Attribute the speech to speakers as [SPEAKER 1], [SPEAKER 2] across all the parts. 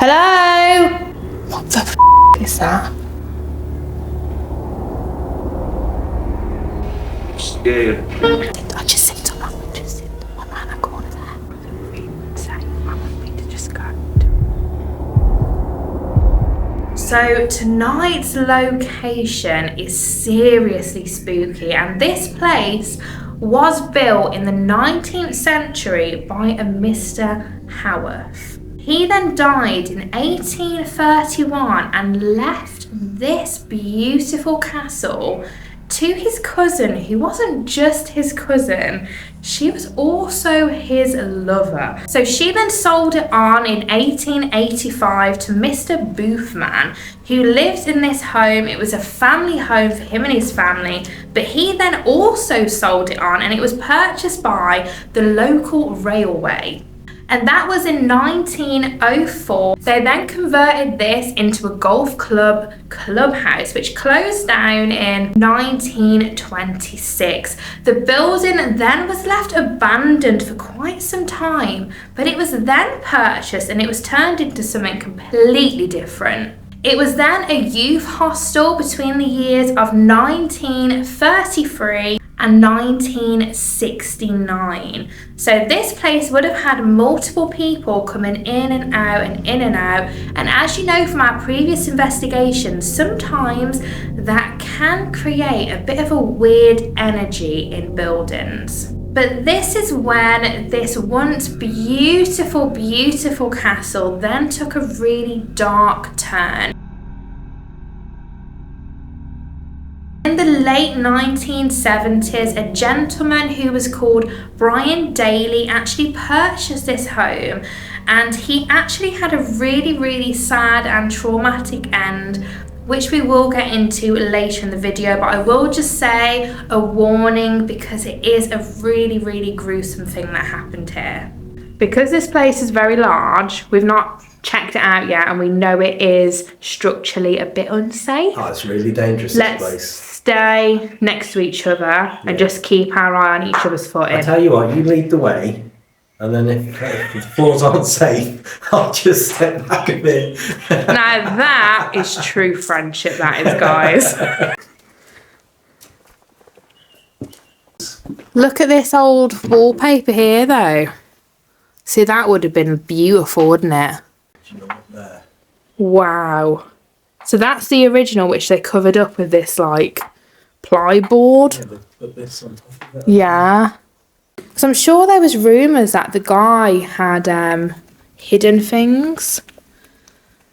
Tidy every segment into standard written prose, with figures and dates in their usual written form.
[SPEAKER 1] Hello? What the is that?
[SPEAKER 2] Scared.
[SPEAKER 1] I just seen someone around that corner there. I want me to just go. So tonight's location is seriously spooky, and this place was built in the 19th century by a Mr. Howarth. He then died in 1831 and left this beautiful castle to his cousin, who wasn't just his cousin, she was also his lover. So she then sold it on in 1885 to Mr. Boothman, who lived in this home. It was a family home for him and his family, but he then also sold it on, and it was purchased by the local railway. And that was in 1904. They then converted this into a golf clubhouse, which closed down in 1926. The building then was left abandoned for quite some time, but it was then purchased and it was turned into something completely different. It was then a youth hostel between the years of 1933 and 1969. So this place would have had multiple people coming in and out and in and out. And as you know from our previous investigations, sometimes that can create a bit of a weird energy in buildings. But this is when this once beautiful, beautiful castle then took a really dark turn. In the late 1970s, a gentleman who was called Brian Daly actually purchased this home, and he actually had a really, really sad and traumatic end, which we will get into later in the video, but I will just say a warning because it is a really, really gruesome thing that happened here. Because this place is very large, we've not checked it out yet, and we know it is structurally a bit unsafe.
[SPEAKER 2] Oh, it's really dangerous, this place.
[SPEAKER 1] Stay next to each other and just keep our eye on each other's footing.
[SPEAKER 2] I tell you what, you lead the way, and then if the floors aren't safe, I'll just step back a bit.
[SPEAKER 1] Now that is true friendship, that is, guys. Look at this old wallpaper here, though. See, that would have been beautiful, wouldn't it? Wow. So that's the original, which they covered up with this, like, plyboard.
[SPEAKER 2] Yeah, they put this on top of it.
[SPEAKER 1] Yeah. So I'm sure there was rumours that the guy had hidden things.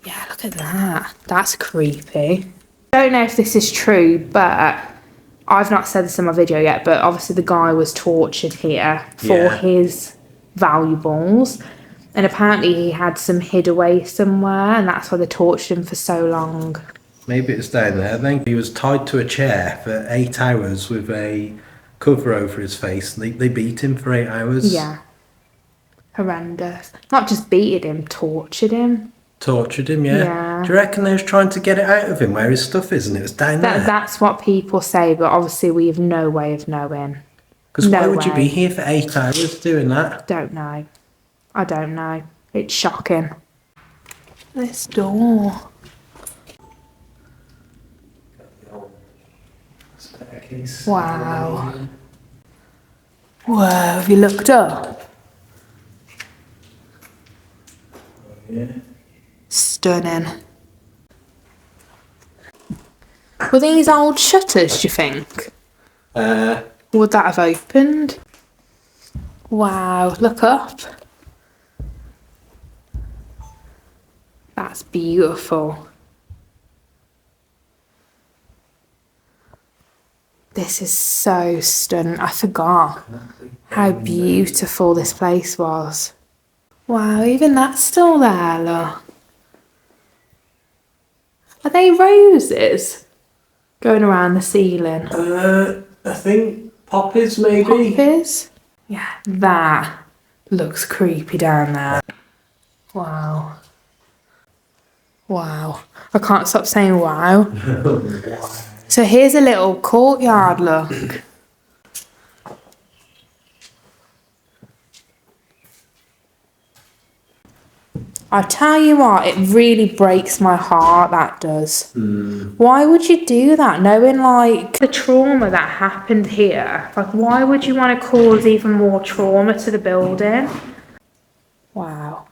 [SPEAKER 1] Yeah, look at that. That's creepy. I don't know if this is true, but I've not said this in my video yet, but obviously the guy was tortured here for his valuables. And apparently he had some hid away somewhere, and that's why they tortured him for so long.
[SPEAKER 2] Maybe it's down there. I think he was tied to a chair for 8 hours with a cover over his face. They beat him for 8 hours.
[SPEAKER 1] Yeah. Horrendous. Not just beated him, tortured him.
[SPEAKER 2] Tortured him, yeah. Do you reckon they was trying to get it out of him where his stuff is, and it was down there?
[SPEAKER 1] That's what people say, but obviously we have no way of knowing.
[SPEAKER 2] Because why would you be here for 8 hours doing that?
[SPEAKER 1] Don't know. I don't know. It's shocking. This door. Wow. Whoa, have you looked up?
[SPEAKER 2] Yeah.
[SPEAKER 1] Stunning. Were these old shutters, do you think? Would that have opened? Wow, look up. That's beautiful. This is so stunning. I forgot how beautiful this place was. Wow, even that's still there, look. Are they roses going around the ceiling?
[SPEAKER 2] I think poppies, maybe.
[SPEAKER 1] Poppies? Yeah, that looks creepy down there. Wow. Wow. I can't stop saying wow. So here's a little courtyard, look. I tell you what, it really breaks my heart, that does. Why would you do that, knowing like the trauma that happened here? Like, why would you want to cause even more trauma to the building? Wow.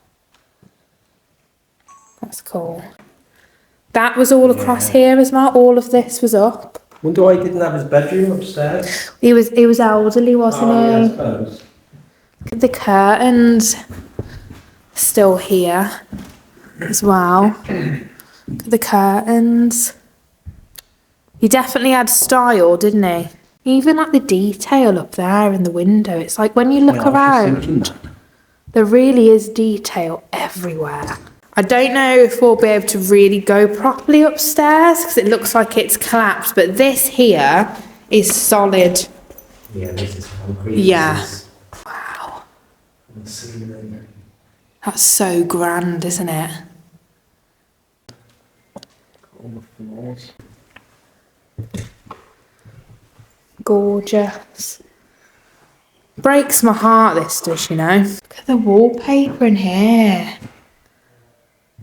[SPEAKER 1] That's cool. That was all across here as well. All of this was up.
[SPEAKER 2] Wonder why he didn't have his bedroom upstairs.
[SPEAKER 1] He was elderly, wasn't he?
[SPEAKER 2] Yeah, I suppose.
[SPEAKER 1] Look at the curtains. Still here as well. Look at the curtains. He definitely had style, didn't he? Even like the detail up there in the window. It's like when you look around, there really is detail everywhere. I don't know if we'll be able to really go properly upstairs because it looks like it's collapsed, but this here is solid.
[SPEAKER 2] Yeah, this is concrete.
[SPEAKER 1] Yeah. Wow. That's so grand, isn't it?
[SPEAKER 2] All the floors.
[SPEAKER 1] Gorgeous. Breaks my heart, this does, you know. Look at the wallpaper in here.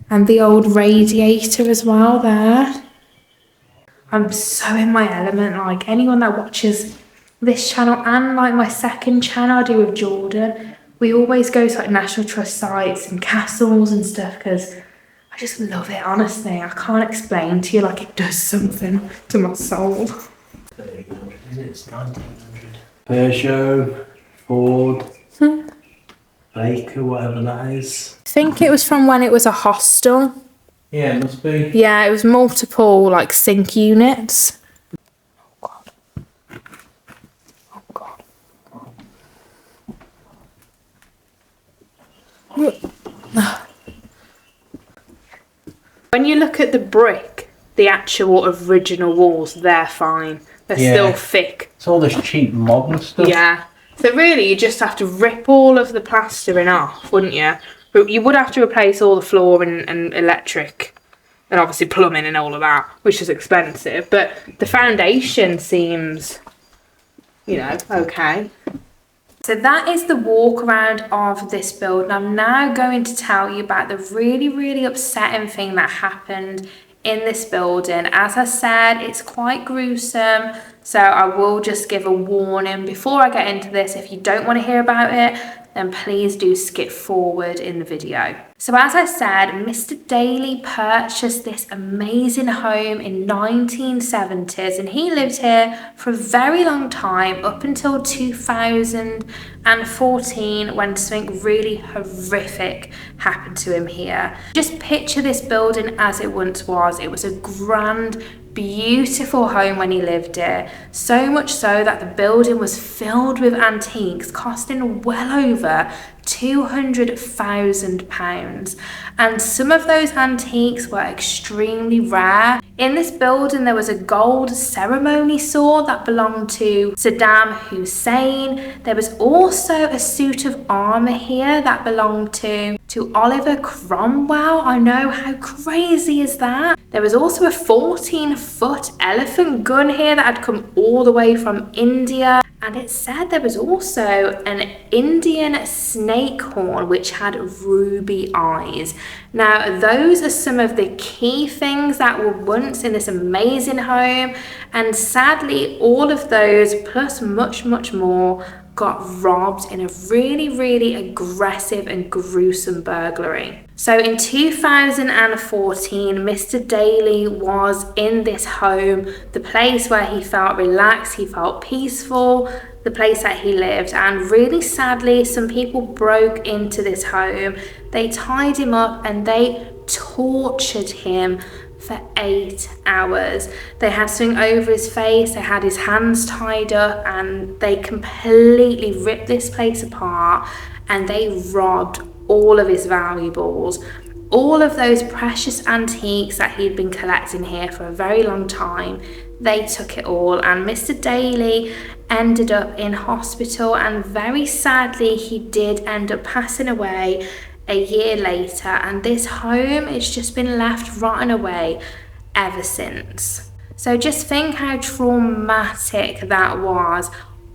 [SPEAKER 1] And the old radiator as well there. I'm so in my element. Like, anyone that watches this channel and like my second channel I do with Jordan, we always go to like National Trust sites and castles and stuff because I just love it, honestly. I can't explain to you, like, it does something to my soul.
[SPEAKER 2] It's 1900. Peugeot, Ford, Baker, whatever that is.
[SPEAKER 1] I think it was from when it was a hostel.
[SPEAKER 2] Yeah, it must be.
[SPEAKER 1] Yeah, it was multiple like sink units. Oh god. Oh god. When you look at the brick, the actual original walls, they're fine. They're still thick.
[SPEAKER 2] It's all this cheap modern stuff.
[SPEAKER 1] Yeah. So really, you just have to rip all of the plastering off, wouldn't you? But you would have to replace all the flooring and electric, and obviously plumbing and all of that, which is expensive. But the foundation seems, you know, okay. So that is the walk around of this building. I'm now going to tell you about the really, really upsetting thing that happened in this building. As I said, it's quite gruesome, so I will just give a warning before I get into this. If you don't want to hear about it, then please do skip forward in the video. So as I said, Mr. Daly purchased this amazing home in 1970s, and he lived here for a very long time, up until 2014, when something really horrific happened to him here. Just picture this building as it once was. It was a grand, beautiful home when he lived here, so much so that the building was filled with antiques costing well over £200,000, and some of those antiques were extremely rare. In this building there was a gold ceremony sword that belonged to Saddam Hussein. There was also a suit of armour here that belonged to Oliver Cromwell. I know, how crazy is that? There was also a 14-foot elephant gun here that had come all the way from India. And it said there was also an Indian snake horn which had ruby eyes. Now, those are some of the key things that were once in this amazing home. And sadly, all of those, plus much, much more, got robbed in a really, really aggressive and gruesome burglary. So in 2014, Mr. Daly was in this home, the place where he felt relaxed, he felt peaceful, the place that he lived. And really sadly, some people broke into this home. They tied him up and they tortured him for 8 hours. They had something over his face, they had his hands tied up, and they completely ripped this place apart, and they robbed all of his valuables, all of those precious antiques that he'd been collecting here for a very long time. They took it all, and Mr. Daly ended up in hospital, and very sadly he did end up passing away a year later, and this home, it's just been left rotting away ever since. So just think how traumatic that was.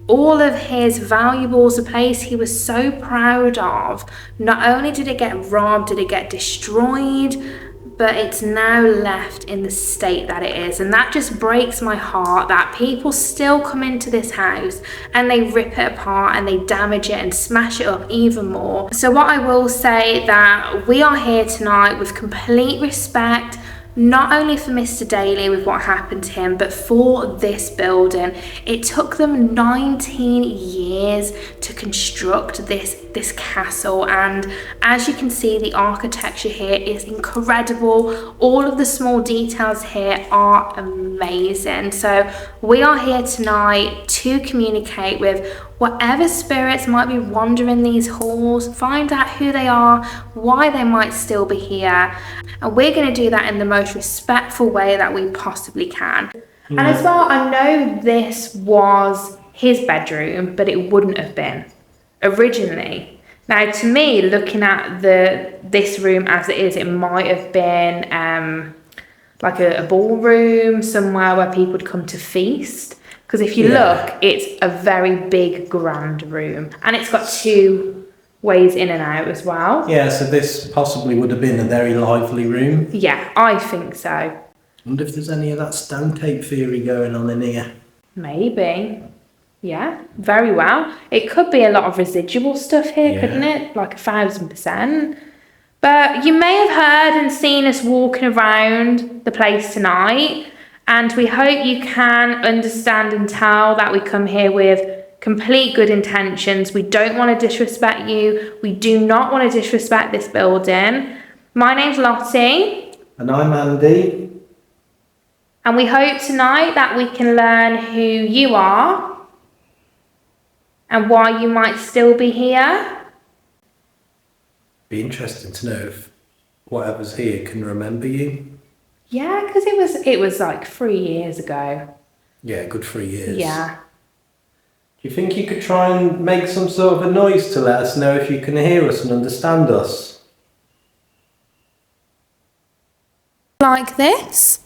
[SPEAKER 1] all of his valuables, a place he was so proud of. Not only did it get robbed, did it get destroyed, but it's now left in the state that it is. And that just breaks my heart that people still come into this house and they rip it apart and they damage it and smash it up even more. So what I will say, that we are here tonight with complete respect, not only for Mr. Daly with what happened to him, but for this building. It took them 19 years to construct this castle, and as you can see, the architecture here is incredible. All of the small details here are amazing. So we are here tonight to communicate with whatever spirits might be wandering these halls, find out who they are, why they might still be here, and we're going to do that in the most respectful way that we possibly can. And as well, I know this was his bedroom, but it wouldn't have been originally. Now, to me, looking at this room as it is, it might have been like a ballroom, somewhere where people would come to feast. Because if you look, it's a very big, grand room. And it's got 2 ways in and out as well.
[SPEAKER 2] Yeah, so this possibly would have been a very lively room.
[SPEAKER 1] Yeah, I think so.
[SPEAKER 2] I wonder if there's any of that stone tape theory going on in here.
[SPEAKER 1] Maybe. Yeah, very well. It could be a lot of residual stuff here, couldn't it? Like 1,000%. But you may have heard and seen us walking around the place tonight. And we hope you can understand and tell that we come here with complete good intentions. We don't want to disrespect you. We do not want to disrespect this building. My name's Lottie.
[SPEAKER 2] And I'm Andy.
[SPEAKER 1] And we hope tonight that we can learn who you are and why you might still be here.
[SPEAKER 2] Be interesting to know if whatever's here can remember you.
[SPEAKER 1] Yeah, because it was like 3 years ago.
[SPEAKER 2] Yeah, good 3 years.
[SPEAKER 1] Yeah.
[SPEAKER 2] Do you think you could try and make some sort of a noise to let us know if you can hear us and understand us?
[SPEAKER 1] Like this?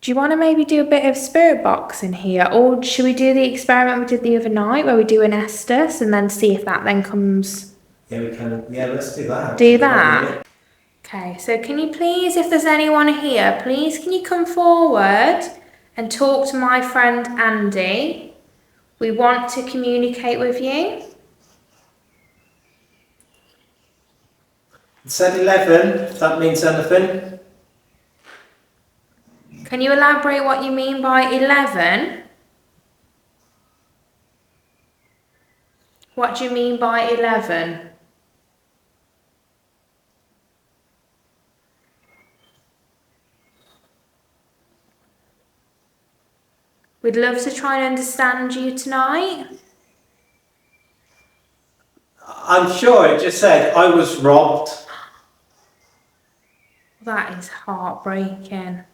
[SPEAKER 1] Do you want to maybe do a bit of spirit box in here? Or should we do the experiment we did the other night where we do an Estes and then see if that then comes...
[SPEAKER 2] Yeah, we can. Yeah, let's do that.
[SPEAKER 1] Do that? Okay, so can you please, if there's anyone here, please can you come forward and talk to my friend Andy? We want to communicate with you.
[SPEAKER 2] It said 11, if that means anything.
[SPEAKER 1] Can you elaborate what you mean by 11? What do you mean by 11? We'd love to try and understand you tonight.
[SPEAKER 2] I'm sure it just said I was robbed.
[SPEAKER 1] That is heartbreaking.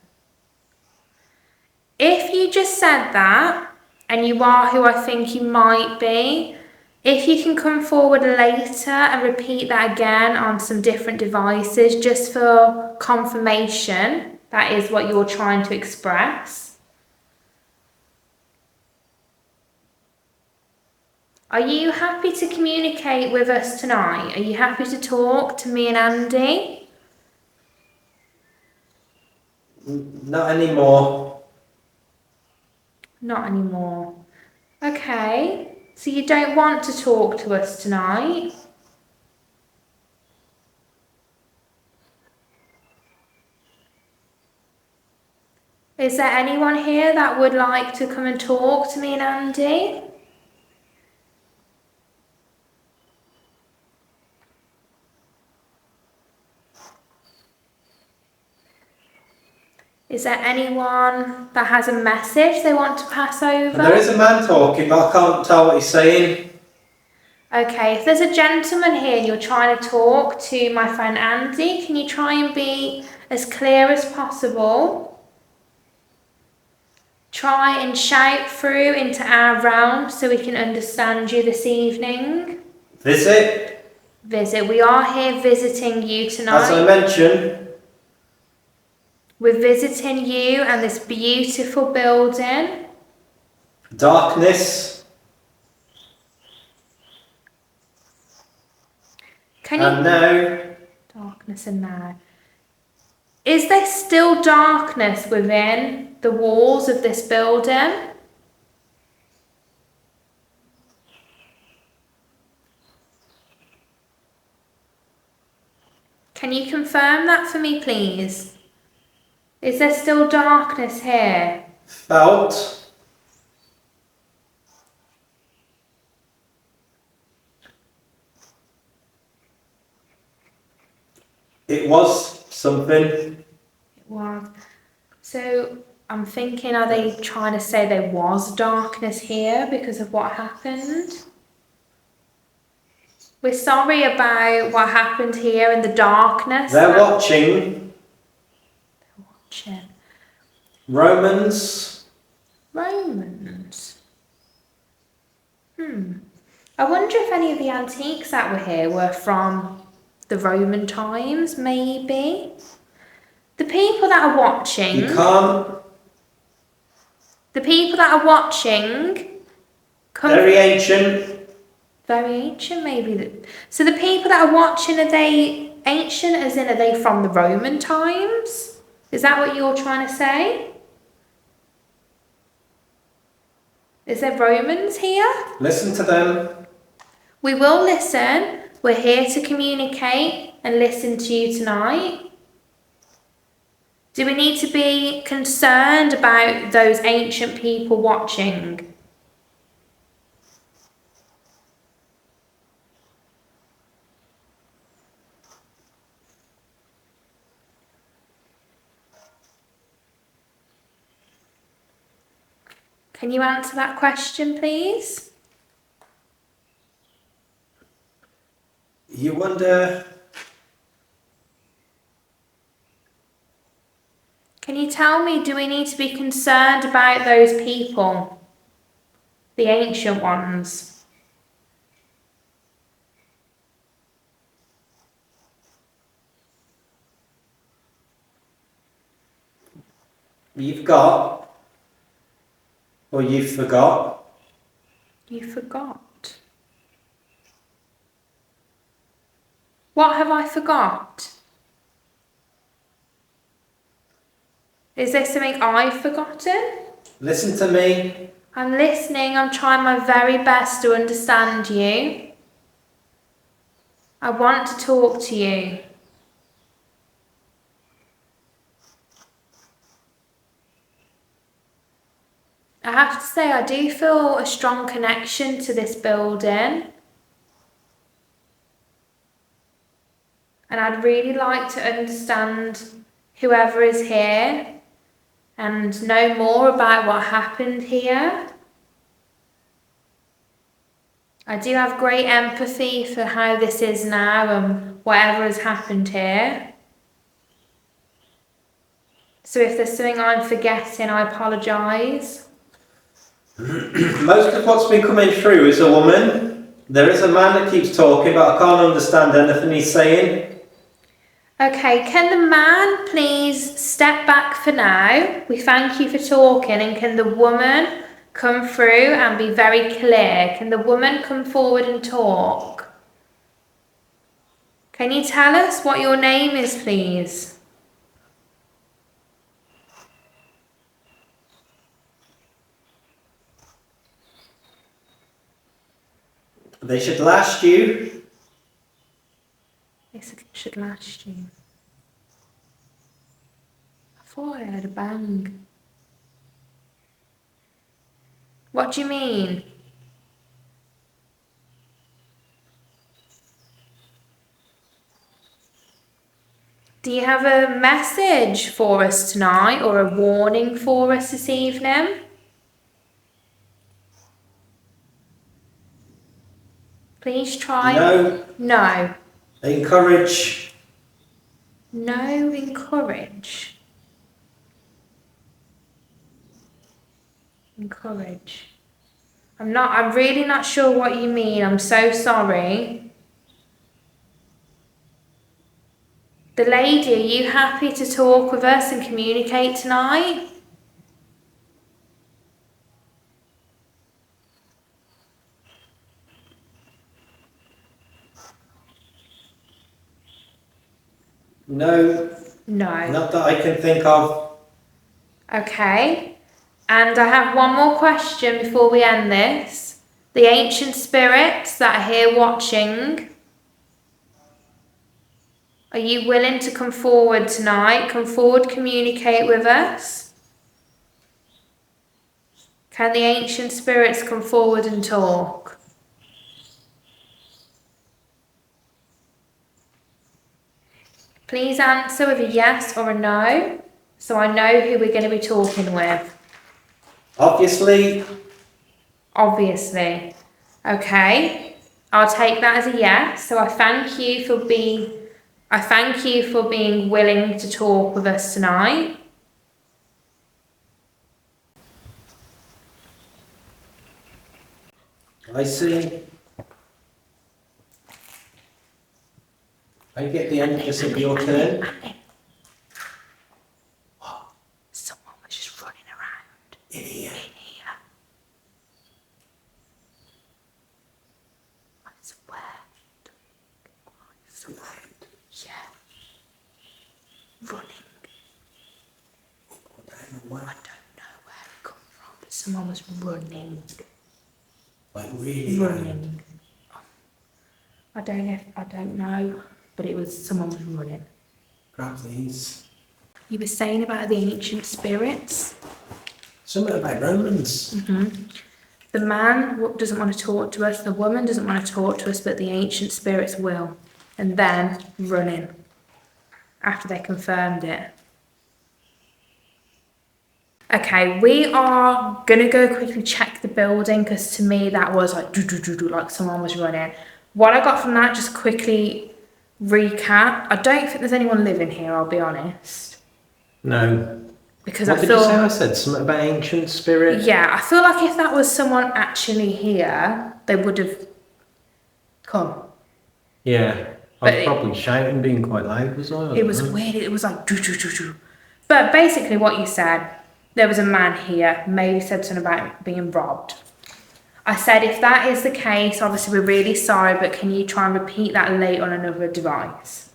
[SPEAKER 1] If you just said that, and you are who I think you might be, if you can come forward later and repeat that again on some different devices, just for confirmation that is what you're trying to express. Are you happy to communicate with us tonight? Are you happy to talk to me and Andy?
[SPEAKER 2] Not anymore.
[SPEAKER 1] Not anymore. Okay, so you don't want to talk to us tonight? Is there anyone here that would like to come and talk to me and Andy? Is there anyone that has a message they want to pass over?
[SPEAKER 2] There is a man talking, but I can't tell what he's saying.
[SPEAKER 1] Okay, if there's a gentleman here and you're trying to talk to my friend Andy, can you try and be as clear as possible? Try and shout through into our realm so we can understand you this evening.
[SPEAKER 2] Visit.
[SPEAKER 1] Visit. We are here visiting you tonight.
[SPEAKER 2] As I mentioned.
[SPEAKER 1] We're visiting you and this beautiful building.
[SPEAKER 2] Darkness. And now.
[SPEAKER 1] Darkness and now. Is there still darkness within the walls of this building? Can you confirm that for me, please? Is there still darkness here?
[SPEAKER 2] Felt. It was something.
[SPEAKER 1] It was. So I'm thinking, are they trying to say there was darkness here because of what happened? We're sorry about what happened here in the darkness.
[SPEAKER 2] They're watching.
[SPEAKER 1] They're watching.
[SPEAKER 2] Romans.
[SPEAKER 1] I wonder if any of the antiques that were here were from the Roman times, maybe. The people that are watching.
[SPEAKER 2] You can't.
[SPEAKER 1] The people that are watching.
[SPEAKER 2] Very ancient.
[SPEAKER 1] Very ancient, maybe. So the people that are watching, are they ancient, as in, are they from the Roman times? Is that what you're trying to say? Is there Romans here?
[SPEAKER 2] Listen to them.
[SPEAKER 1] We will listen. We're here to communicate and listen to you tonight. Do we need to be concerned about those ancient people watching? Can you answer that question, please?
[SPEAKER 2] You wonder.
[SPEAKER 1] Can you tell me, do we need to be concerned about those people? The ancient ones?
[SPEAKER 2] You've got. Or you forgot.
[SPEAKER 1] You forgot. What have I forgot? Is there something I've forgotten?
[SPEAKER 2] Listen to me.
[SPEAKER 1] I'm listening. I'm trying my very best to understand you. I want to talk to you. I have to say, I do feel a strong connection to this building. And I'd really like to understand whoever is here and know more about what happened here. I do have great empathy for how this is now and whatever has happened here. So if there's something I'm forgetting, I apologise.
[SPEAKER 2] Most of what's been coming through is a woman. There is a man that keeps talking, but I can't understand anything he's saying.
[SPEAKER 1] Okay, can the man please step back for now? We thank you for talking, and can the woman come through and be very clear? Can the woman come forward and talk? Can you tell us what your name is, please?
[SPEAKER 2] They should last you.
[SPEAKER 1] They should last you. I thought I heard a bang. What do you mean? Do you have a message for us tonight or a warning for us this evening? Please try.
[SPEAKER 2] No.
[SPEAKER 1] No.
[SPEAKER 2] Encourage.
[SPEAKER 1] No, encourage. Encourage. I'm really not sure what you mean. I'm so sorry. The lady, are you happy to talk with us and communicate tonight?
[SPEAKER 2] No,
[SPEAKER 1] No.
[SPEAKER 2] not that I can think of.
[SPEAKER 1] Okay. And I have one more question before we end this. The ancient spirits that are here watching, are you willing to come forward tonight? Come forward, communicate with us. Can the ancient spirits come forward and talk? Please answer with a yes or a no, so I know who we're going to be talking with.
[SPEAKER 2] Obviously.
[SPEAKER 1] Obviously. Okay. I'll take that as a yes. So I thank you for being willing to talk with us tonight.
[SPEAKER 2] I see. I get the emphasis of your turn.
[SPEAKER 1] Someone was just running around.
[SPEAKER 2] In here.
[SPEAKER 1] I swear. Yeah. Running. I don't know where it come from, but someone was running.
[SPEAKER 2] Like really
[SPEAKER 1] Running. I don't know, but someone was running.
[SPEAKER 2] Grab these.
[SPEAKER 1] You were saying about the ancient spirits.
[SPEAKER 2] Something about Romans.
[SPEAKER 1] The man doesn't want to talk to us, the woman doesn't want to talk to us, but the ancient spirits will. And then running after they confirmed it. Okay, we are going to go quickly check the building because to me that was like like someone was running. What I got from that, just quickly recap. I don't think there's anyone living here, I'll be honest.
[SPEAKER 2] No.
[SPEAKER 1] Because
[SPEAKER 2] what did you say? I said something about ancient spirit.
[SPEAKER 1] Yeah, I feel like if that was someone actually here, they would have come.
[SPEAKER 2] Yeah, I was probably shouting, being quite loud, was I?
[SPEAKER 1] It was weird. It was like But basically, what you said, there was a man here. Maybe said something about being robbed. I said, if that is the case, obviously we're really sorry, but can you try and repeat that later on another device?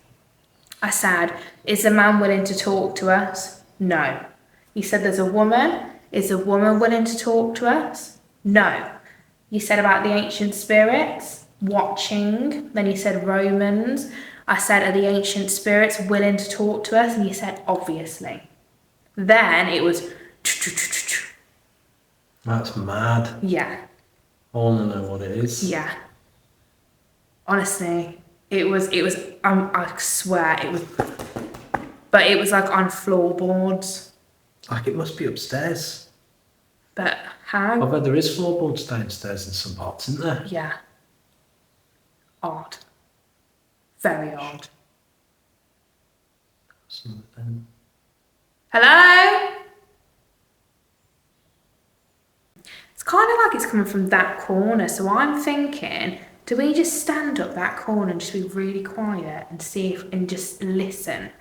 [SPEAKER 1] I said, is the man willing to talk to us? No. You said there's a woman. Is the woman willing to talk to us? No. You said about the ancient spirits watching. Then you said Romans. I said, are the ancient spirits willing to talk to us? And you said, obviously. Then it was...
[SPEAKER 2] That's mad.
[SPEAKER 1] Yeah.
[SPEAKER 2] I want to know what it is.
[SPEAKER 1] Yeah. Honestly, it was, I swear it was, but it was like on floorboards.
[SPEAKER 2] Like it must be upstairs.
[SPEAKER 1] But how?
[SPEAKER 2] I bet there is floorboards downstairs in some parts, isn't there?
[SPEAKER 1] Yeah. Odd. Very odd.
[SPEAKER 2] Something.
[SPEAKER 1] Hello? It's kind of like it's coming from that corner, so I'm thinking, do we just stand up that corner and just be really quiet and see if, and just listen?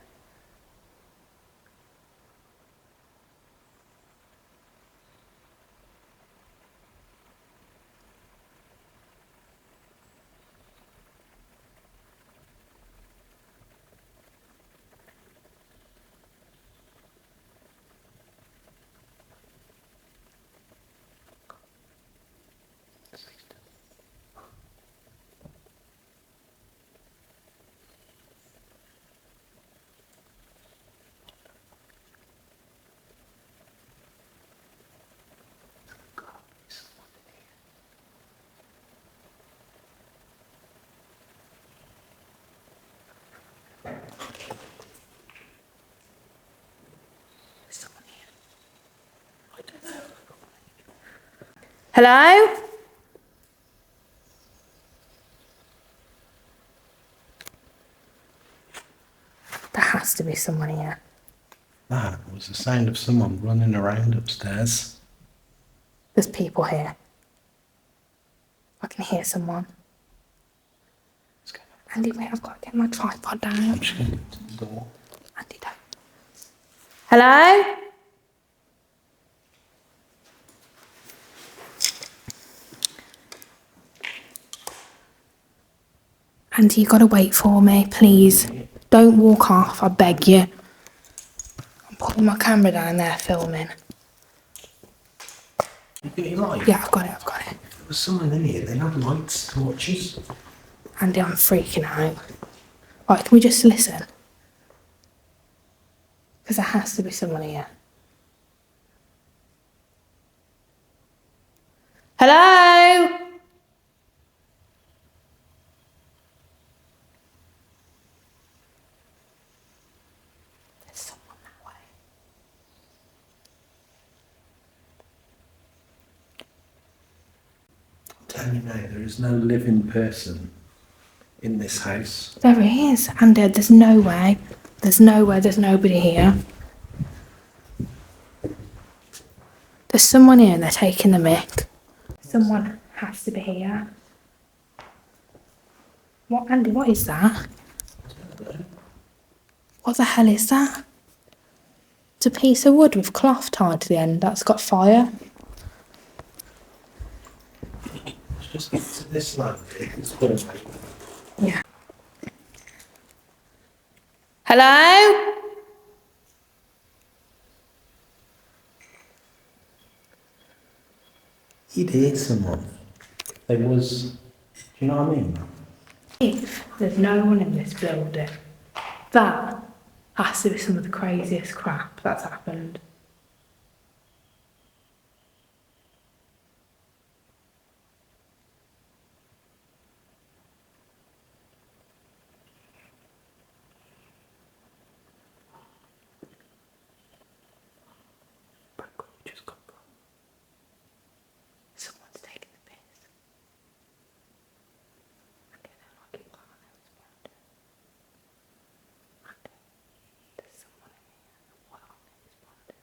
[SPEAKER 1] Hello? There has to be someone here.
[SPEAKER 2] That was the sound of someone running around upstairs.
[SPEAKER 1] There's people here. I can hear someone. Andy, wait, I've got to get my tripod down. Andy, don't. Hello? Andy, you got to wait for me, please. Don't walk off, I beg you. I'm putting my camera down there filming.
[SPEAKER 2] You got your light?
[SPEAKER 1] Yeah, I've got it.
[SPEAKER 2] There was someone in here, they had lights, torches.
[SPEAKER 1] Andy, I'm freaking out. Right, can we just listen? Because there has to be someone here. Hello? There's someone that way.
[SPEAKER 2] I'm telling you now, there is no living person in this house.
[SPEAKER 1] There is, Andy, there's no way. There's nobody here. There's someone here and they're taking the mick. Someone has to be here. What, Andy, what is that? What the hell is that? It's a piece of wood with cloth tied to the end that's got fire.
[SPEAKER 2] Let's just get to this land. It's perfect.
[SPEAKER 1] Yeah. Hello?
[SPEAKER 2] You'd hear someone. There was, do you know what I mean?
[SPEAKER 1] If there's no one in this building, that has to be some of the craziest crap that's happened. Someone's taking the piss. Okay, they're like it can't respond. Okay, there's someone in here. Why aren't they responding?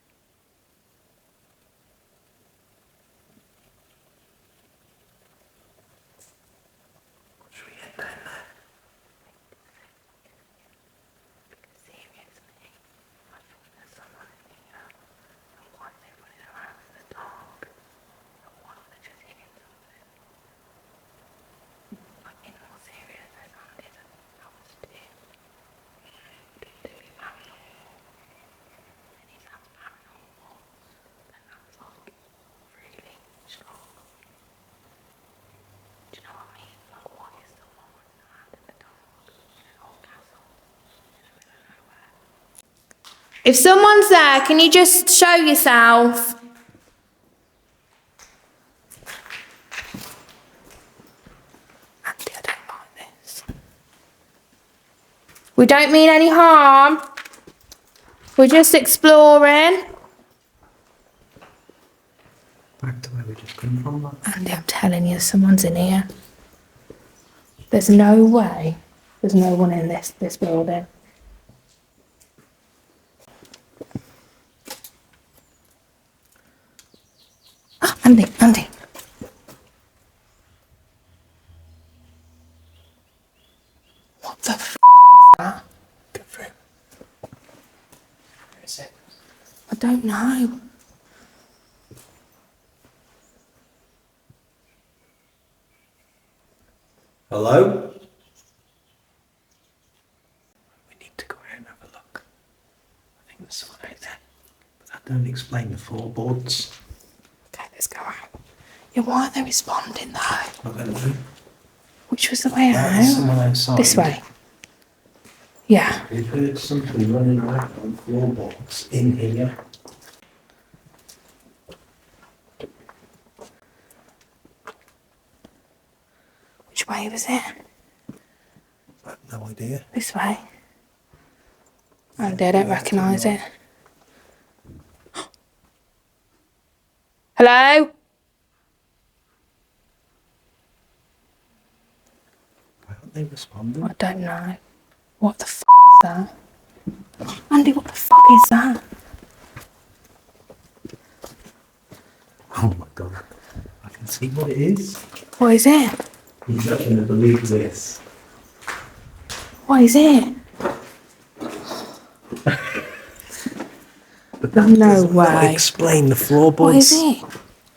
[SPEAKER 2] Should we head down there?
[SPEAKER 1] Seriously, I think there's someone in here. And why are they running around in the dark? And why are they just hitting something? Like, in all seriousness, Andy, that was too paranormal. And if that's paranormal, then that's like really strong. Do you know what I mean? Like, why is someone running around in the dark in an old castle in the middle of nowhere? If someone's there, can you just show yourself? Andy, I don't like this. We don't mean any harm. We're just exploring.
[SPEAKER 2] Back to where we just come from.
[SPEAKER 1] Andy, I'm telling you, someone's in here. There's no way there's no one in this building. Ah, Andy. What the f*** is that?
[SPEAKER 2] Go through. Where is it?
[SPEAKER 1] I don't know.
[SPEAKER 2] Hello? We need to go out and have a look. I think there's someone out there. But that don't explain the floorboards.
[SPEAKER 1] Okay, let's go out. Yeah, why aren't they responding though?
[SPEAKER 2] I don't know.
[SPEAKER 1] Which was the way out?
[SPEAKER 2] There's someone outside.
[SPEAKER 1] This way. Yeah.
[SPEAKER 2] We've heard something running around on floorboards in here.
[SPEAKER 1] Which way was it?
[SPEAKER 2] I have no idea.
[SPEAKER 1] This way. Andy, I don't recognise it. Hello?
[SPEAKER 2] Why aren't they responding?
[SPEAKER 1] I don't know. What the f*** is that? Andy, what the f*** is that?
[SPEAKER 2] Oh my god. I can see what it is.
[SPEAKER 1] What is it?
[SPEAKER 2] You're not going to believe this.
[SPEAKER 1] What is it?
[SPEAKER 2] But that
[SPEAKER 1] No
[SPEAKER 2] does not
[SPEAKER 1] way.
[SPEAKER 2] explain the floorboards.
[SPEAKER 1] What is it?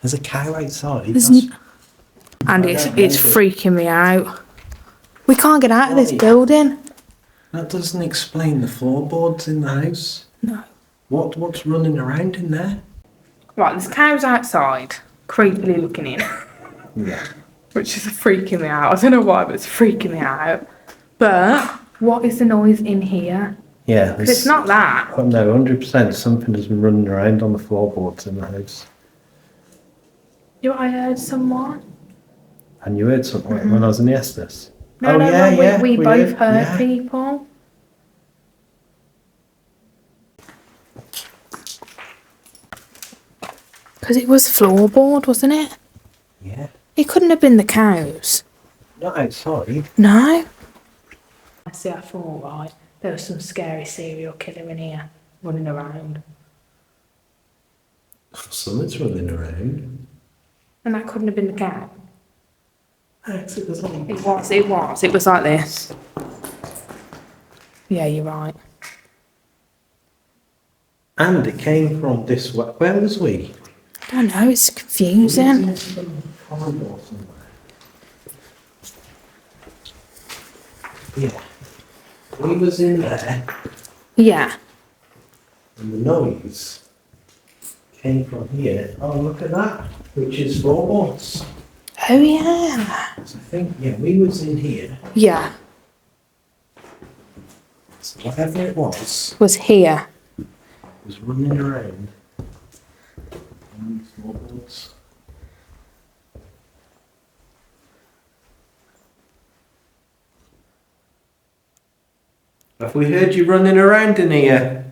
[SPEAKER 2] There's a cow outside.
[SPEAKER 1] And it's freaking me out. We can't get out of this building.
[SPEAKER 2] That doesn't explain the floorboards in the house.
[SPEAKER 1] No.
[SPEAKER 2] What's running around in there?
[SPEAKER 1] Right, there's cows outside, creepily looking in,
[SPEAKER 2] Yeah.
[SPEAKER 1] which is freaking me out. I don't know why, but it's freaking me out. But what is the noise in here?
[SPEAKER 2] Yeah.
[SPEAKER 1] Because it's not that.
[SPEAKER 2] Oh no, 100% something has been running around on the floorboards in the house.
[SPEAKER 1] You know, I heard someone.
[SPEAKER 2] And you heard something when I was in the Estes?
[SPEAKER 1] No, we both heard people. Because it was floorboard, wasn't it?
[SPEAKER 2] Yeah.
[SPEAKER 1] It couldn't have been the cows.
[SPEAKER 2] Not outside.
[SPEAKER 1] No. I see, I thought, right, there was some scary serial killer in here running around.
[SPEAKER 2] Something's running around.
[SPEAKER 1] And that couldn't have been the cow.
[SPEAKER 2] It was like...
[SPEAKER 1] It was like this. Yeah, you're right.
[SPEAKER 2] And it came from this way. Where was we?
[SPEAKER 1] I don't know, it's confusing.
[SPEAKER 2] Yeah. We was in there
[SPEAKER 1] Yeah.
[SPEAKER 2] and the noise came from here. Oh, look at that. Which is floorboards.
[SPEAKER 1] Oh, yeah.
[SPEAKER 2] So I think, yeah, we was in here.
[SPEAKER 1] Yeah.
[SPEAKER 2] So whatever it
[SPEAKER 1] Was here.
[SPEAKER 2] was running around on these floorboards. Have we heard you running around in here?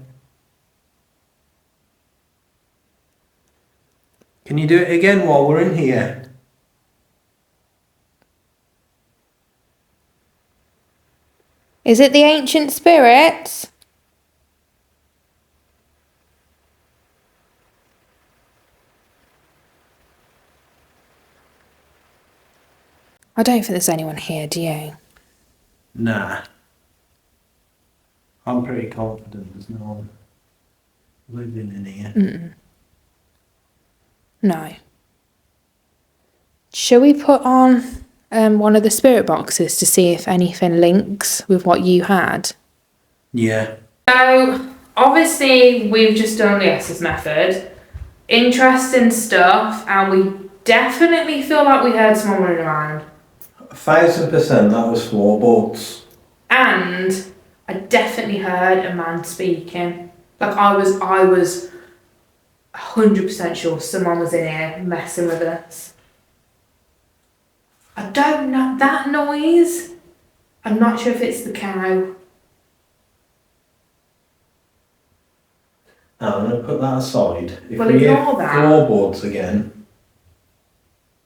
[SPEAKER 2] Can you do it again while we're in here?
[SPEAKER 1] Is it the ancient spirits? I don't think there's anyone here, do you?
[SPEAKER 2] Nah. I'm pretty confident there's no one living in here.
[SPEAKER 1] No. Shall we put on one of the spirit boxes to see if anything links with what you had?
[SPEAKER 2] Yeah.
[SPEAKER 1] So, obviously, we've just done the S's method. Interesting stuff, and we definitely feel like we heard someone running around.
[SPEAKER 2] 1000% that was floorboards.
[SPEAKER 1] And I definitely heard a man speaking. Like, I was 100% sure someone was in here messing with us. I don't know, that noise, I'm not sure if it's the cow.
[SPEAKER 2] Now, I'm going to put that aside. If
[SPEAKER 1] Well,
[SPEAKER 2] we hear
[SPEAKER 1] ignore that.
[SPEAKER 2] floorboards again,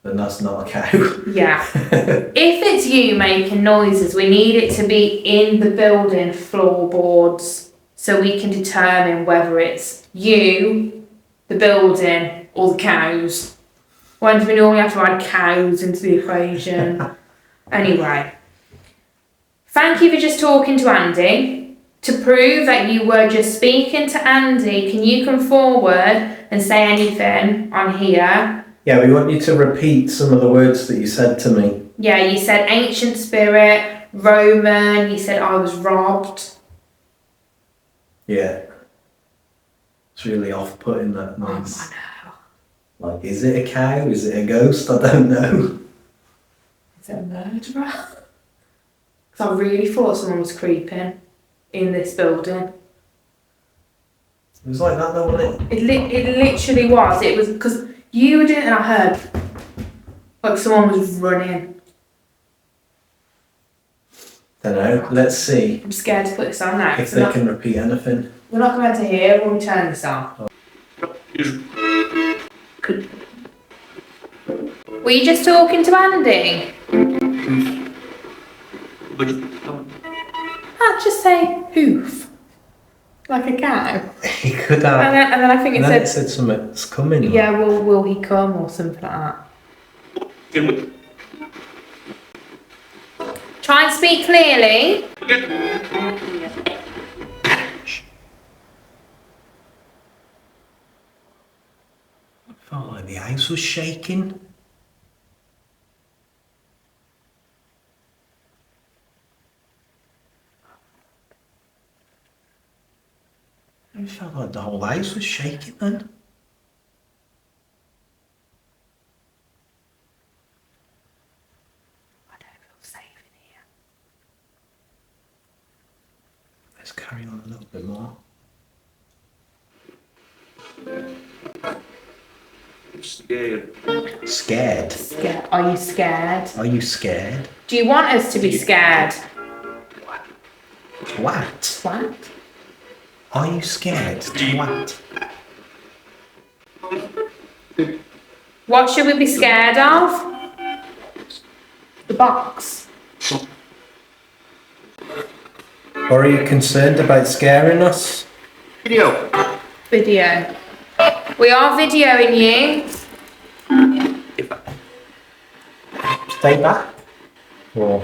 [SPEAKER 2] then that's not a cow.
[SPEAKER 1] Yeah. If it's you making noises, we need it to be in the building floorboards so we can determine whether it's you, the building, or the cows. When do we normally have to add cows into the equation? Anyway. Thank you for just talking to Andy. To prove that you were just speaking to Andy, can you come forward and say anything on here?
[SPEAKER 2] Yeah, we want you to repeat some of the words that you said to me.
[SPEAKER 1] Yeah, you said ancient spirit, Roman, you said I was robbed.
[SPEAKER 2] Yeah. It's really off-putting, that noise.
[SPEAKER 1] I know.
[SPEAKER 2] Like, is it a cow? Is it a ghost? I don't know.
[SPEAKER 1] Is it a murderer? Because I really thought someone was creeping in this building.
[SPEAKER 2] It was like that though, wasn't it?
[SPEAKER 1] It literally was. It was because you were doing it and I heard like someone was running.
[SPEAKER 2] Don't know. Let's see
[SPEAKER 1] I'm scared to put this on now.
[SPEAKER 2] if they can repeat anything.
[SPEAKER 1] We're not going to hear when we turn this on. Were you just talking to Andy? I'd just say hoof. Like a cow.
[SPEAKER 2] He could have.
[SPEAKER 1] And then I think
[SPEAKER 2] And
[SPEAKER 1] it
[SPEAKER 2] then
[SPEAKER 1] said,
[SPEAKER 2] it said something. It's coming.
[SPEAKER 1] yeah, will he come or something like that. Try and speak clearly.
[SPEAKER 2] I felt like the house was shaking. It felt like the whole house was shaking then.
[SPEAKER 1] I don't feel safe in here.
[SPEAKER 2] Let's carry on a little bit more.
[SPEAKER 3] Scared.
[SPEAKER 2] Scared?
[SPEAKER 1] Scared. Are you scared?
[SPEAKER 2] Are you scared?
[SPEAKER 1] Do you want us to be scared?
[SPEAKER 2] What?
[SPEAKER 1] What?
[SPEAKER 2] Are you scared? What?
[SPEAKER 1] What should we be scared of? The box.
[SPEAKER 2] Or are you concerned about scaring us?
[SPEAKER 3] Video.
[SPEAKER 1] Video. We are videoing you.
[SPEAKER 2] Stay back? Or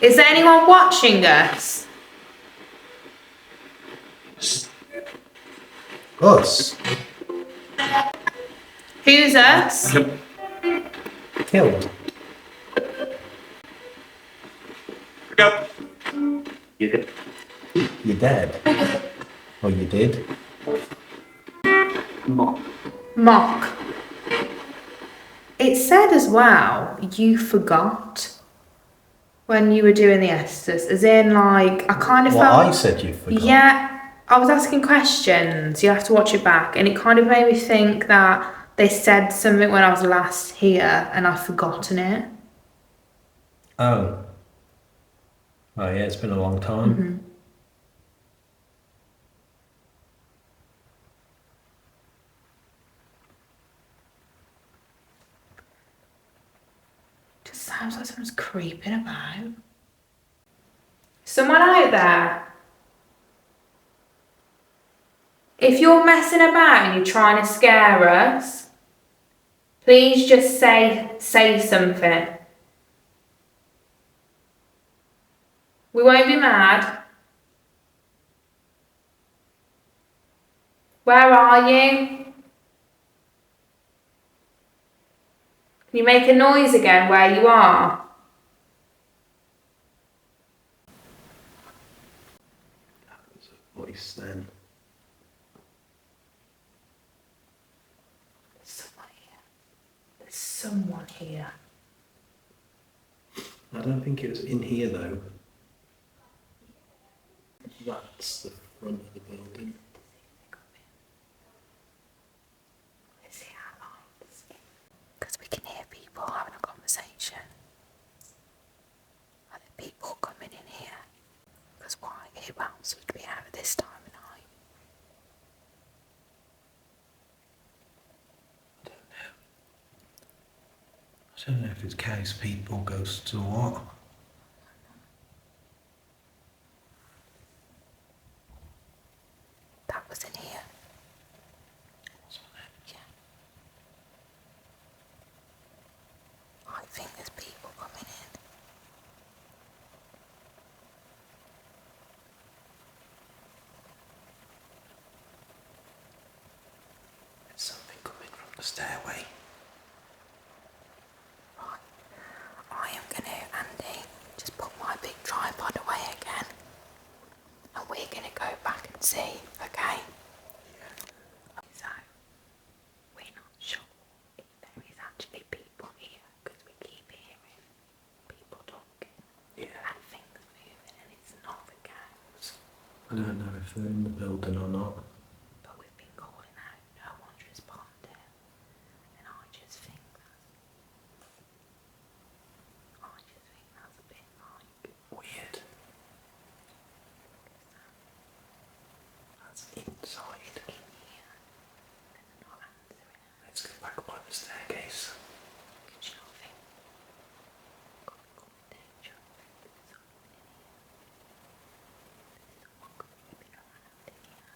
[SPEAKER 1] Is there anyone watching us?
[SPEAKER 2] us?
[SPEAKER 1] Who's us?
[SPEAKER 2] Killed?
[SPEAKER 3] Go. You good?
[SPEAKER 2] You're dead? Or you did?
[SPEAKER 1] Mock. It said as well, you forgot when you were doing the Estes, as in like, I kind of
[SPEAKER 2] Well,
[SPEAKER 1] felt...
[SPEAKER 2] I said you forgot.
[SPEAKER 1] Yeah, I was asking questions, you have to watch it back, and it kind of made me think that they said something when I was last here and I've forgotten it.
[SPEAKER 2] Oh. Oh yeah, it's been a long time.
[SPEAKER 1] Mm-hmm. Just sounds like someone's creeping about. Someone out there. If you're messing about and you're trying to scare us, please just say something. We won't be mad. Where are you? Can you make a noise again where you are?
[SPEAKER 2] That was a voice then.
[SPEAKER 1] There's someone here.
[SPEAKER 2] I don't think it was in here though. That's the front of the building.
[SPEAKER 1] Let's see our lights. Because we can hear people having a conversation. Are there people coming in here? Because why? Who else would be out at this time of night?
[SPEAKER 2] I don't know if it's cows, people, ghosts or what.
[SPEAKER 1] That was in here. Yeah. I think there's people coming in.
[SPEAKER 2] There's something coming from the stairway.
[SPEAKER 1] Right. I am going to, Andy, just put my big tripod away again. And we're going to go back and see, okay? So, we're not sure if there is actually people here, because we keep hearing people talking.
[SPEAKER 2] Yeah.
[SPEAKER 1] And things moving, and it's not the cows.
[SPEAKER 2] I don't know if they're in the building or not.
[SPEAKER 1] But we've been calling out, no one's responding. And I just think that's a bit like...
[SPEAKER 2] Weird. That's inside.
[SPEAKER 1] in here. And they're not answering.
[SPEAKER 2] Let's go back by the staircase.
[SPEAKER 1] Could you not think? Could we call it danger? There's someone in here. There's someone creeping around in here.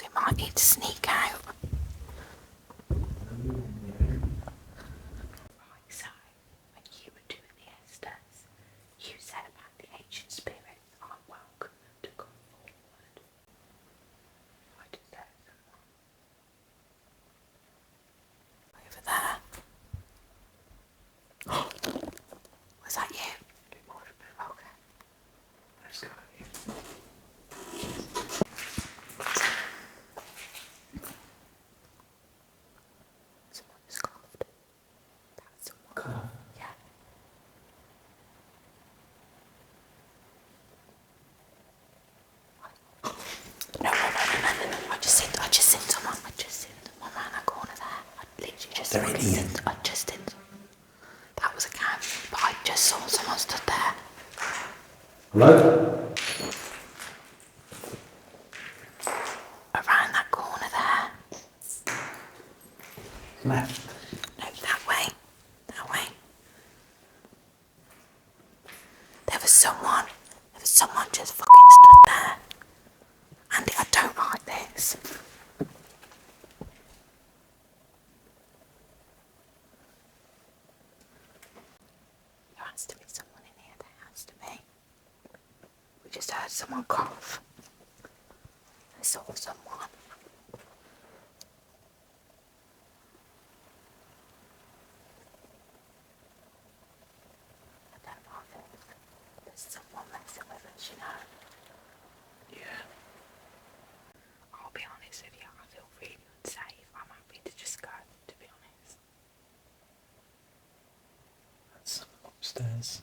[SPEAKER 1] so we might need to sneak out. Right, so when you were doing the Estes, you said about the ancient spirits are welcome to come forward. I just heard someone over there. Was that you? Okay.
[SPEAKER 2] Let's go.
[SPEAKER 1] Someone just coughed. That's someone.
[SPEAKER 2] Cough.
[SPEAKER 1] Yeah. No. I just seen someone around that corner there. I literally just
[SPEAKER 2] They're in here.
[SPEAKER 1] I just did. That was a cat, but I just saw someone stood there.
[SPEAKER 2] Hello?
[SPEAKER 1] Around that corner there.
[SPEAKER 2] Left.
[SPEAKER 1] No, that way. There was someone just fucking stood there. Andy, I don't like this. There has to be someone in here, there has to be. We just heard someone cough. I saw someone. I don't know if there's someone messing with us, you know.
[SPEAKER 2] Yeah.
[SPEAKER 1] I'll be honest with you, I feel really unsafe. I'm happy to just go, to be honest.
[SPEAKER 2] That's upstairs.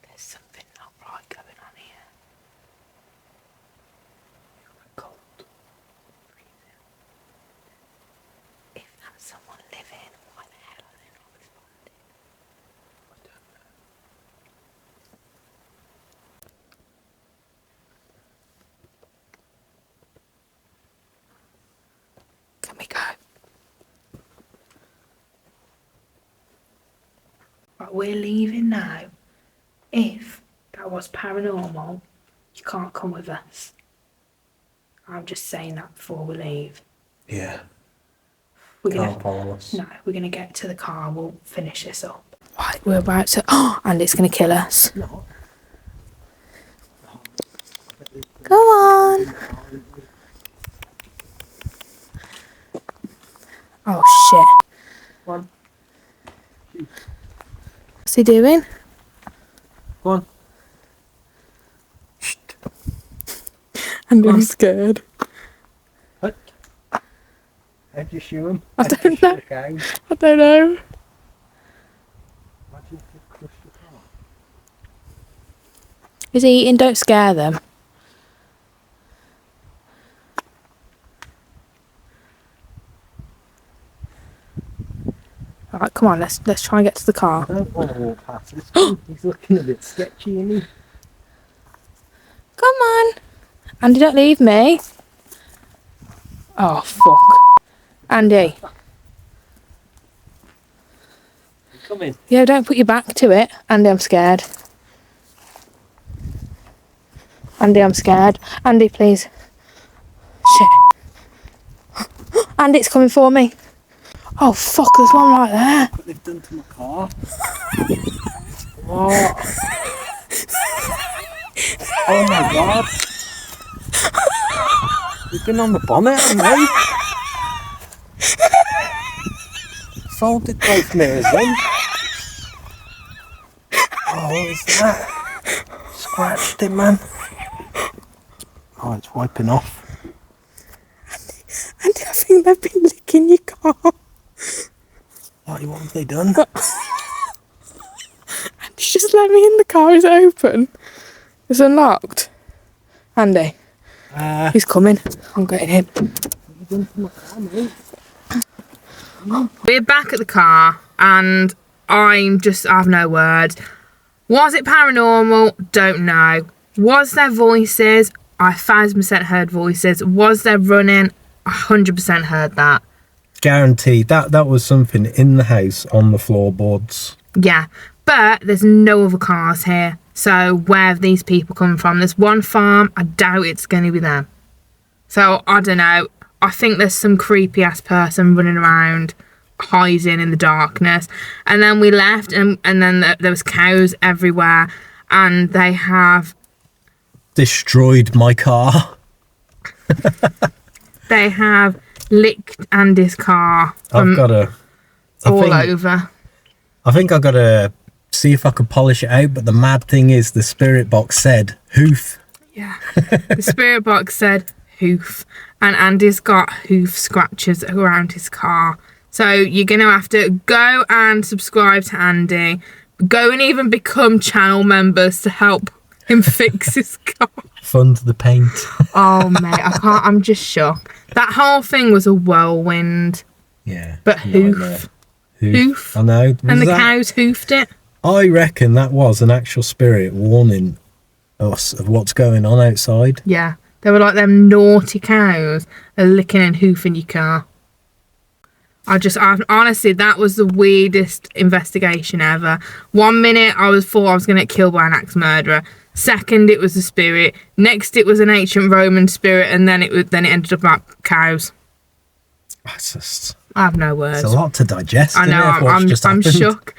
[SPEAKER 1] There's something not right going on here.
[SPEAKER 2] Cold.
[SPEAKER 1] If that's someone living, why the hell are they not responding?
[SPEAKER 2] I don't know.
[SPEAKER 1] Can we go? Right, we're leaving now. If that was paranormal, you can't come with us. I'm just saying that before we leave.
[SPEAKER 2] Yeah.
[SPEAKER 1] We're
[SPEAKER 2] Can't
[SPEAKER 1] gonna
[SPEAKER 2] follow us.
[SPEAKER 1] No, we're gonna get to the car, we'll finish this up. Right, we're about to and it's gonna kill us.
[SPEAKER 2] No.
[SPEAKER 1] Go on. Oh shit.
[SPEAKER 2] Go on.
[SPEAKER 1] What's he doing?
[SPEAKER 2] Go on.
[SPEAKER 1] And I'm scared.
[SPEAKER 2] What? How'd you shoot him?
[SPEAKER 1] I don't know.
[SPEAKER 2] Okay.
[SPEAKER 1] I don't know.
[SPEAKER 2] Imagine if you crushed the car.
[SPEAKER 1] Is he eating? Don't scare them. Alright, come on, let's try and get to the
[SPEAKER 2] I
[SPEAKER 1] car.
[SPEAKER 2] don't want to walk past this one. He's looking a bit sketchy, isn't he?
[SPEAKER 1] Come on. Andy, don't leave me. Oh, fuck. Andy.
[SPEAKER 2] Come in.
[SPEAKER 1] Yeah, don't put your back to it. Andy, I'm scared. Andy, I'm scared. Andy, please. Shit. Andy, it's coming for me. Oh, fuck, there's one right there.
[SPEAKER 2] What they've done to my car. What? Oh my god. You've been on the bonnet, haven't they? Folded both mirrors in. Oh, what is that? Scratched it, man. Oh, it's wiping off.
[SPEAKER 1] Andy, I think they've been licking your car.
[SPEAKER 2] What have they done?
[SPEAKER 1] Andy, just let me in, the car is open. It's unlocked. Andy, he's coming. I'm getting him.
[SPEAKER 2] What have you done to my car, mate?
[SPEAKER 1] We're back at the car and I have no words. Was it paranormal? Don't know. Was there voices? I 1000% heard voices. Was there running? 100% heard that.
[SPEAKER 2] Guaranteed. That was something in the house on the floorboards.
[SPEAKER 1] Yeah, But there's no other cars here. So where have these people come from? There's one farm. I doubt it's going to be them. So I don't know. I think there's some creepy ass person running around, hiding in the darkness. And then we left, and then there was cows everywhere, and they have
[SPEAKER 2] destroyed my car.
[SPEAKER 1] They have licked Andy's car
[SPEAKER 2] I've got to
[SPEAKER 1] all over.
[SPEAKER 2] I think I've got to see if I can polish it out, but the mad thing is the spirit box said hoof.
[SPEAKER 1] Yeah. The spirit box said hoof, and Andy's got hoof scratches around his car. So you're going to have to go and subscribe to Andy. Go and even become channel members to help him fix his car.
[SPEAKER 2] Fund the paint.
[SPEAKER 1] Oh, mate, I can't. I'm just shocked. That whole thing was a whirlwind.
[SPEAKER 2] Yeah.
[SPEAKER 1] But hoof. Hoof.
[SPEAKER 2] I know.
[SPEAKER 1] And the cows hoofed it.
[SPEAKER 2] I reckon that was an actual spirit warning us of what's going on outside.
[SPEAKER 1] Yeah. They were like them naughty cows are licking and hoofing your car. Honestly, that was the weirdest investigation ever. 1 minute I thought I was going to get killed by an axe murderer. Second, it was a spirit. Next, it was an ancient Roman spirit, and then it ended up about cows.
[SPEAKER 2] It's just,
[SPEAKER 1] I have no words.
[SPEAKER 2] it's a lot to digest.
[SPEAKER 1] I know. I'm
[SPEAKER 2] shook.
[SPEAKER 1] shook.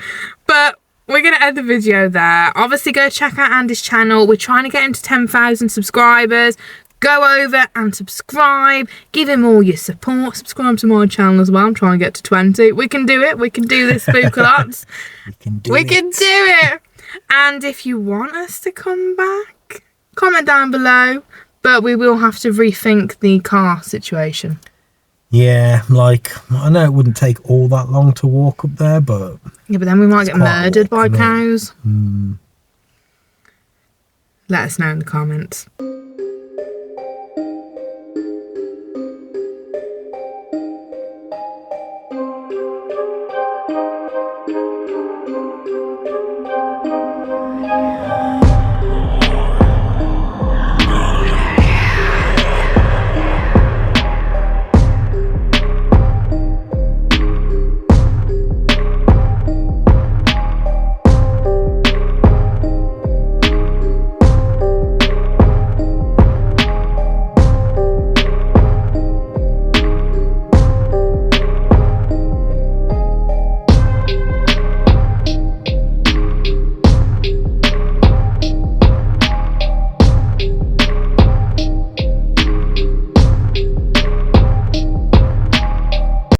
[SPEAKER 1] But we're going to end the video there. Obviously, go check out Andy's channel. We're trying to get into 10,000 subscribers. Go over and subscribe. Give him all your support. Subscribe to my channel as well. I'm trying to get to 20. We can do it. We can do this, Spook-a-lots. We can do it. And if you want us to come back, comment down below. But we will have to rethink the car situation.
[SPEAKER 2] Yeah, like, I know it wouldn't take all that long to walk up there, but...
[SPEAKER 1] Yeah, but then we might get murdered by cows.
[SPEAKER 2] Mm.
[SPEAKER 1] Let us know in the comments.